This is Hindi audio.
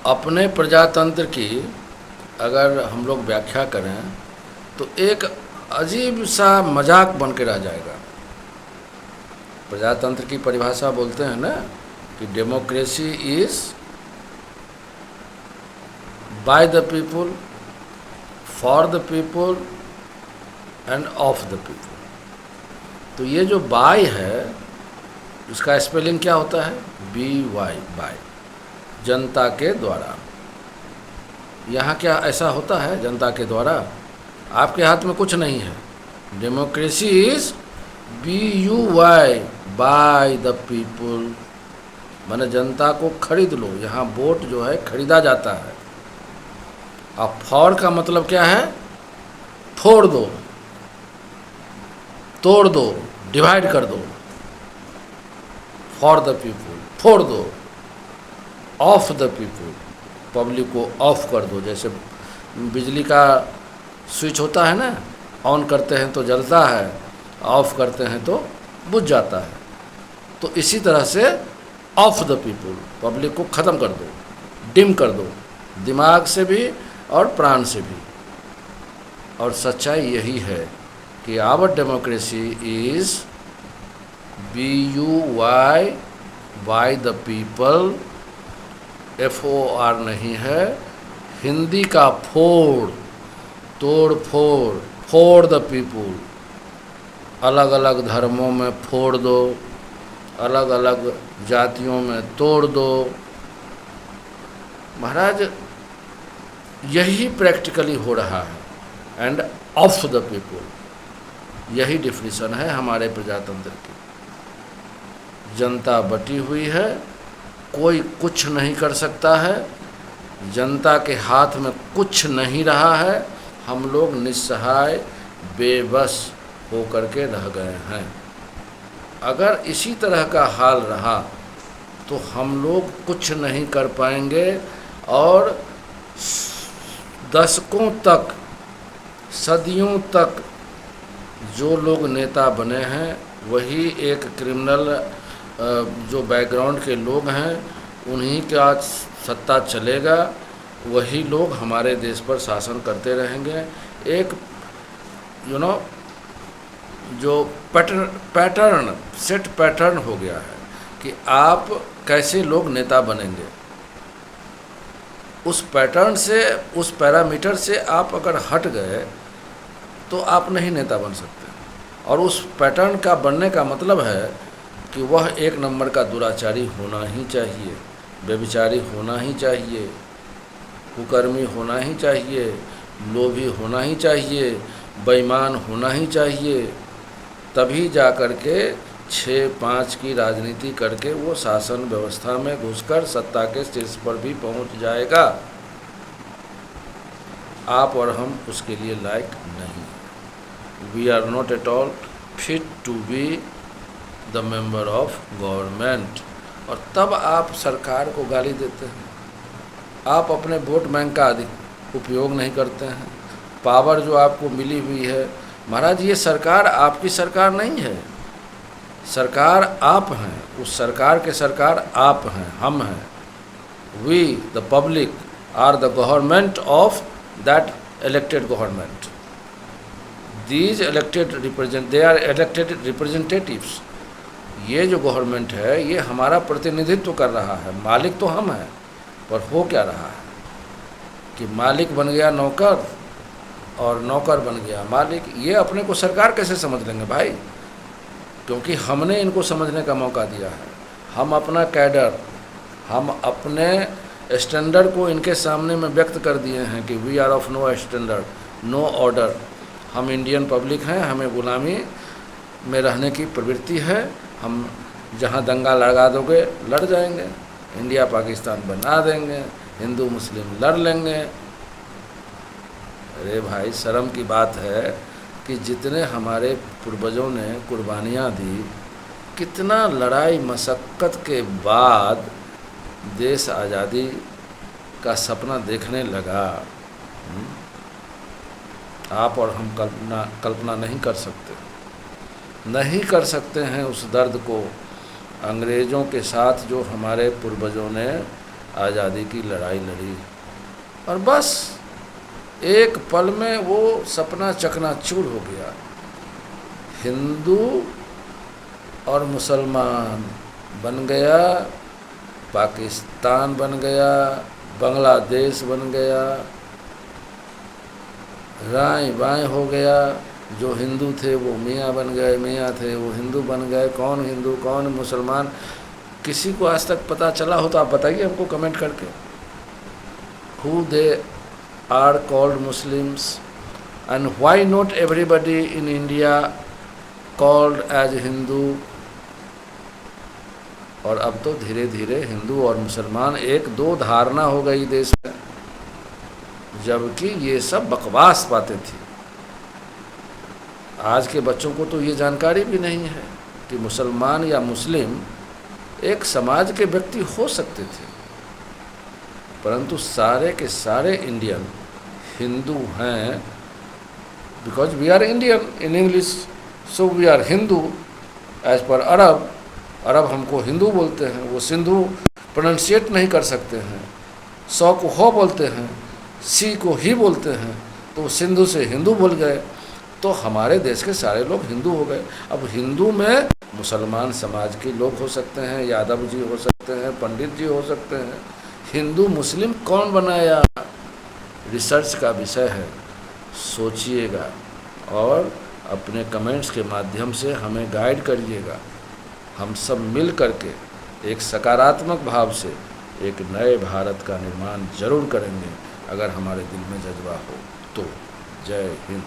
अपने प्रजातंत्र की अगर हम लोग व्याख्या करें तो एक अजीब सा मजाक बन के रह जाएगा। प्रजातंत्र की परिभाषा बोलते हैं ना कि democracy is by the people, for the people end of the people. तो ये जो बाय है इसका स्पेलिंग क्या होता है? BY, बाय, जनता के द्वारा। यहाँ क्या ऐसा होता है जनता के द्वारा? आपके हाथ में कुछ नहीं है। Democracy is BUY, by the people, माने जनता को खरीद लो। यहाँ वोट जो है खरीदा जाता है। अब फॉर का मतलब क्या है? फोड़ दो, तोड़ दो, डिवाइड कर दो। फॉर द पीपुल, फोड़ दो। ऑफ द पीपुल, पब्लिक को ऑफ कर दो। जैसे बिजली का स्विच होता है ना, ऑन करते हैं तो जलता है, ऑफ करते हैं तो बुझ जाता है। तो इसी तरह से ऑफ द पीपुल, पब्लिक को ख़त्म कर दो, डिम कर दो, दिमाग से भी और प्राण से भी। और सच्चाई यही है कि our democracy is BUY, by the people, FOR नहीं है। हिंदी का फोड़, तोड़ फोड़, फोड़ द पीपुल। अलग अलग धर्मों में फोड़ दो, अलग अलग जातियों में तोड़ दो। महाराज यही प्रैक्टिकली हो रहा है। एंड ऑफ द पीपुल, यही डिफिनीशन है हमारे प्रजातंत्र की। जनता बटी हुई है, कोई कुछ नहीं कर सकता है, जनता के हाथ में कुछ नहीं रहा है। हम लोग निस्सहाय, बेबस होकर के रह गए हैं। अगर इसी तरह का हाल रहा तो हम लोग कुछ नहीं कर पाएंगे और दशकों तक, सदियों तक जो लोग नेता बने हैं वही एक क्रिमिनल जो बैकग्राउंड के लोग हैं उन्हीं का सत्ता चलेगा। वही लोग हमारे देश पर शासन करते रहेंगे। एक जो पैटर्न सेट पैटर्न हो गया है कि आप कैसे लोग नेता बनेंगे। उस पैटर्न से, उस पैरामीटर से आप अगर हट गए तो आप नहीं नेता बन सकते। और उस पैटर्न का बनने का मतलब है कि वह एक नंबर का दुराचारी होना ही चाहिए, व्यभिचारी होना ही चाहिए, कुकर्मी होना ही चाहिए, लोभी होना ही चाहिए, बेईमान होना ही चाहिए। तभी जा कर के 6-5 की राजनीति करके वो शासन व्यवस्था में घुसकर सत्ता के शीर्ष पर भी पहुंच जाएगा। आप और हम उसके लिए लायक नहीं। We are not at all fit to be the member of government. और तब आप सरकार को गाली देते हैं। आप अपने वोट बैंक का अधिक उपयोग नहीं करते हैं। पावर जो आपको मिली हुई है, महाराज ये सरकार आपकी सरकार नहीं है। सरकार आप हैं, उस सरकार के सरकार आप हैं, हम हैं। We the public are the government of that elected government. These elected they are elected representatives. ये जो गवर्नमेंट है ये हमारा प्रतिनिधित्व कर रहा है। मालिक तो हम हैं, पर हो क्या रहा है कि मालिक बन गया नौकर और नौकर बन गया मालिक। ये अपने को सरकार कैसे समझ लेंगे भाई? क्योंकि हमने इनको समझने का मौका दिया है। हम अपना कैडर, हम अपने स्टैंडर्ड को इनके सामने में व्यक्त कर दिए हैं कि we are of no standard, no order. हम इंडियन पब्लिक हैं, हमें गुलामी में रहने की प्रवृत्ति है। हम जहाँ दंगा लगा दोगे लड़ जाएंगे, इंडिया पाकिस्तान बना देंगे, हिंदू मुस्लिम लड़ लेंगे। अरे भाई शर्म की बात है कि जितने हमारे पूर्वजों ने कुर्बानियाँ दी, कितना लड़ाई मशक्क़त के बाद देश आज़ादी का सपना देखने लगा। आप और हम कल्पना नहीं कर सकते, नहीं कर सकते हैं उस दर्द को। अंग्रेज़ों के साथ जो हमारे पूर्वजों ने आज़ादी की लड़ाई लड़ी और बस एक पल में वो सपना चकनाचूर हो गया। हिंदू और मुसलमान बन गया, पाकिस्तान बन गया, बांग्लादेश बन गया, राय बाएँ हो गया। जो हिंदू थे वो मियाँ बन गए, मियाँ थे वो हिंदू बन गए। कौन हिंदू कौन मुसलमान किसी को आज तक पता चला हो तो आप बताइए हमको कमेंट करके। Who they are called Muslims and why not everybody in India called as Hindu. और अब तो धीरे धीरे हिंदू और मुसलमान एक दो धारणा हो गई देश में, जबकि ये सब बकवास बातें थी। आज के बच्चों को तो ये जानकारी भी नहीं है कि मुसलमान या मुस्लिम एक समाज के व्यक्ति हो सकते थे, परंतु सारे के सारे इंडियन हिंदू हैं। Because we are Indian in English, so we are Hindu as per Arab. अरब हमको हिंदू बोलते हैं, वो सिंधु प्रोनाउंसिएट नहीं कर सकते हैं, सौ को हो बोलते हैं, सी को ही बोलते हैं, तो सिंधु से हिंदू बोल गए, तो हमारे देश के सारे लोग हिंदू हो गए। अब हिंदू में मुसलमान समाज के लोग हो सकते हैं, यादव जी हो सकते हैं, पंडित जी हो सकते हैं। हिंदू मुस्लिम कौन बनाया, रिसर्च का विषय है, सोचिएगा और अपने कमेंट्स के माध्यम से हमें गाइड करिएगा। हम सब मिल करके एक सकारात्मक भाव से एक नए भारत का निर्माण जरूर करेंगे, अगर हमारे दिल में जज्बा हो तो। जय हिंद।